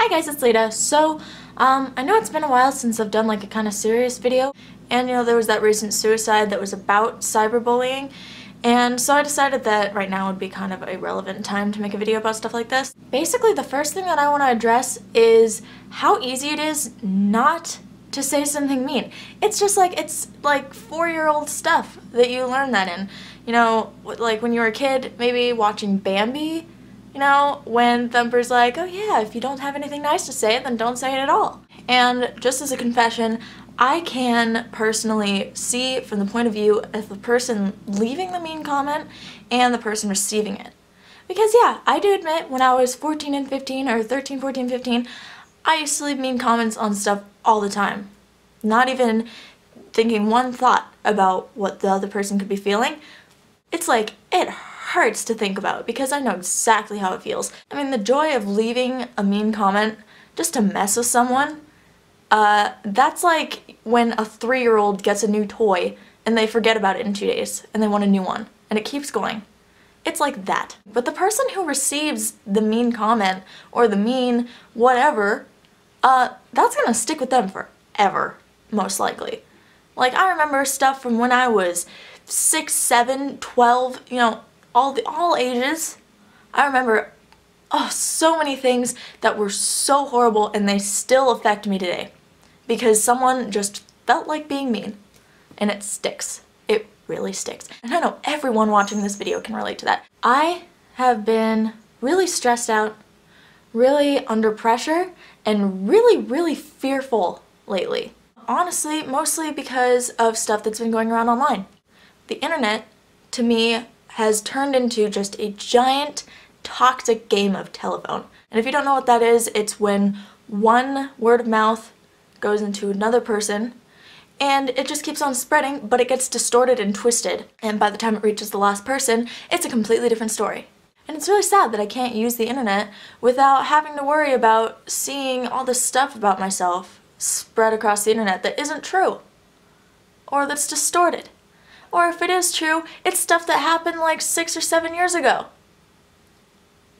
Hi guys, it's Lita. So, I know it's been a while since I've done like a kind of serious video, and there was that recent suicide that was about cyberbullying, and so I decided that right now would be kind of a relevant time to make a video about stuff like this. Basically, the first thing that I want to address is how easy it is not to say something mean. It's just like, it's like 4-year-old stuff that you learn that in. Like when you were a kid, maybe watching Bambi, when Thumper's like, oh yeah, if you don't have anything nice to say, then don't say it at all. And just as a confession, I can personally see from the point of view of the person leaving the mean comment and the person receiving it. Because yeah, I do admit when I was 14 and 15, or 13, 14, 15, I used to leave mean comments on stuff all the time. Not even thinking one thought about what the other person could be feeling. It's like, it hurts to think about because I know exactly how it feels. I mean, the joy of leaving a mean comment just to mess with someone, that's like when a 3-year-old gets a new toy and they forget about it in 2 days and they want a new one, and it keeps going. It's like that. But the person who receives the mean comment or the mean whatever, that's gonna stick with them forever, most likely. Like, I remember stuff from when I was 6, 7, 12, all ages. I remember so many things that were so horrible, and they still affect me today because someone just felt like being mean, and it sticks. It really sticks. And I know everyone watching this video can relate to that. I have been really stressed out, really under pressure, and really fearful lately. Honestly, mostly because of stuff that's been going around online. The internet, to me, has turned into just a giant toxic game of telephone. And if you don't know what that is, it's when one word of mouth goes into another person and it just keeps on spreading, but it gets distorted and twisted. And by the time it reaches the last person, it's a completely different story. And it's really sad that I can't use the internet without having to worry about seeing all this stuff about myself spread across the internet that isn't true, or that's distorted. Or if it is true, it's stuff that happened like 6 or 7 years ago.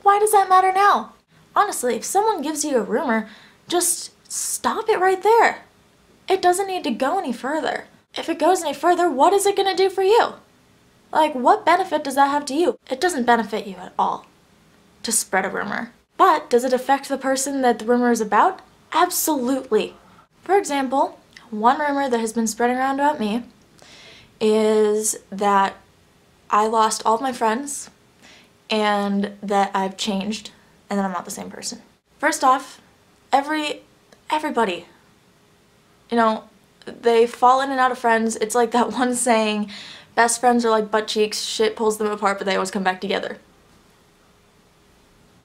Why does that matter now? Honestly, if someone gives you a rumor, just stop it right there. It doesn't need to go any further. If it goes any further, what is it gonna do for you? Like, what benefit does that have to you? It doesn't benefit you at all to spread a rumor. But does it affect the person that the rumor is about? Absolutely. For example, one rumor that has been spreading around about me is that I lost all of my friends and that I've changed and that I'm not the same person. First off, everybody, they fall in and out of friends. It's like that one saying, best friends are like butt cheeks, shit pulls them apart, but they always come back together.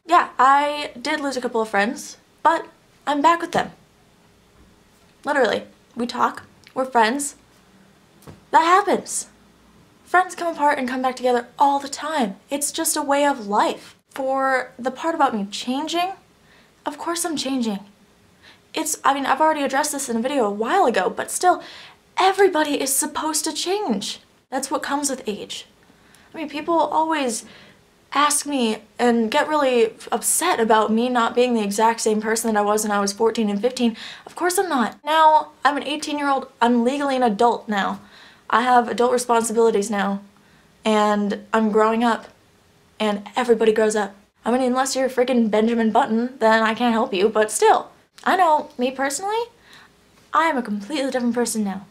Yeah, I did lose a couple of friends, but I'm back with them. Literally, we talk, we're friends. That happens. Friends come apart and come back together all the time. It's just a way of life. For the part about me changing, of course I'm changing. I've already addressed this in a video a while ago, but still, everybody is supposed to change. That's what comes with age. I mean, people always ask me and get really upset about me not being the exact same person that I was when I was 14 and 15. Of course I'm not. Now, I'm an 18-year-old, I'm legally an adult now. I have adult responsibilities now, and I'm growing up, and everybody grows up. I mean, unless you're freaking Benjamin Button, then I can't help you, but still. I know, me personally, I am a completely different person now.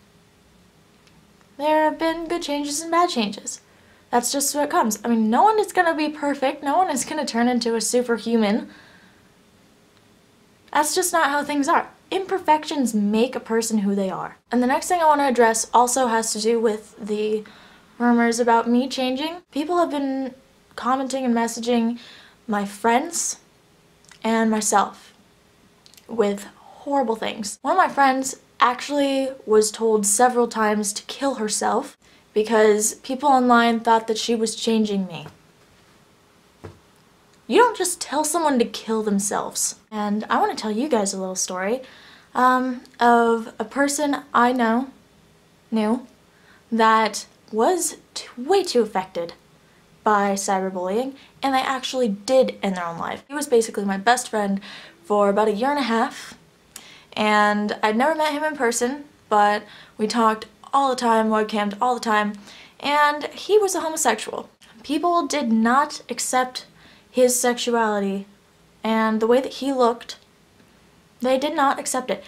There have been good changes and bad changes. That's just what comes. I mean, no one is gonna be perfect, no one is gonna turn into a superhuman. That's just not how things are. Imperfections make a person who they are. And the next thing I want to address also has to do with the rumors about me changing. People have been commenting and messaging my friends and myself with horrible things. One of my friends actually was told several times to kill herself because people online thought that she was changing me. You don't just tell someone to kill themselves. And I want to tell you guys a little story of a person I knew that was way too affected by cyberbullying, and they actually did end their own life. He was basically my best friend for about a year and a half, and I'd never met him in person, but we talked all the time, webcammed all the time, and he was a homosexual. People did not accept his sexuality and the way that he looked. They did not accept it,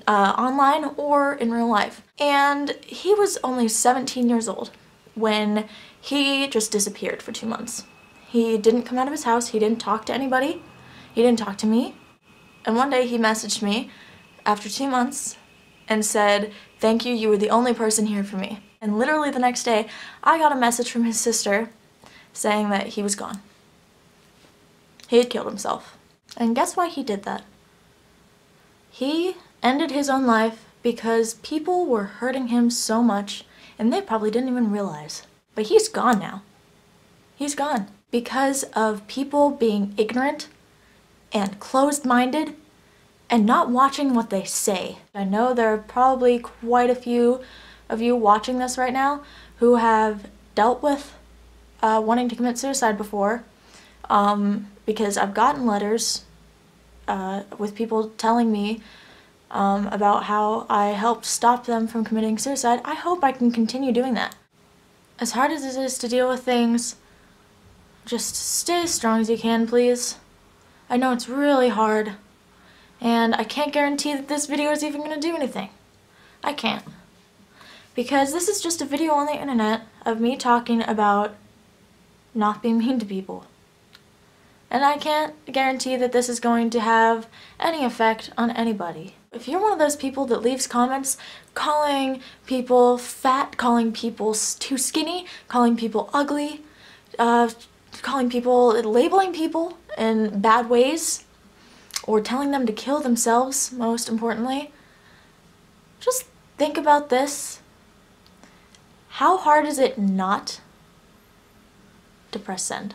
online or in real life. And he was only 17 years old when he just disappeared for 2 months. He didn't come out of his house, he didn't talk to anybody, he didn't talk to me. And one day he messaged me after 2 months and said, "Thank you, you were the only person here for me." And literally the next day, I got a message from his sister saying that he was gone. He had killed himself. And guess why he did that? He ended his own life because people were hurting him so much, and they probably didn't even realize. But he's gone now. He's gone. Because of people being ignorant and closed-minded and not watching what they say. I know there are probably quite a few of you watching this right now who have dealt with wanting to commit suicide before, because I've gotten letters with people telling me about how I helped stop them from committing suicide. I hope I can continue doing that. As hard as it is to deal with things, just stay as strong as you can, please. I know it's really hard, and I can't guarantee that this video is even going to do anything. I can't. Because this is just a video on the internet of me talking about not being mean to people. And I can't guarantee that this is going to have any effect on anybody. If you're one of those people that leaves comments calling people fat, calling people too skinny, calling people ugly, calling people, labeling people in bad ways, or telling them to kill themselves, most importantly, just think about this. How hard is it not to press send?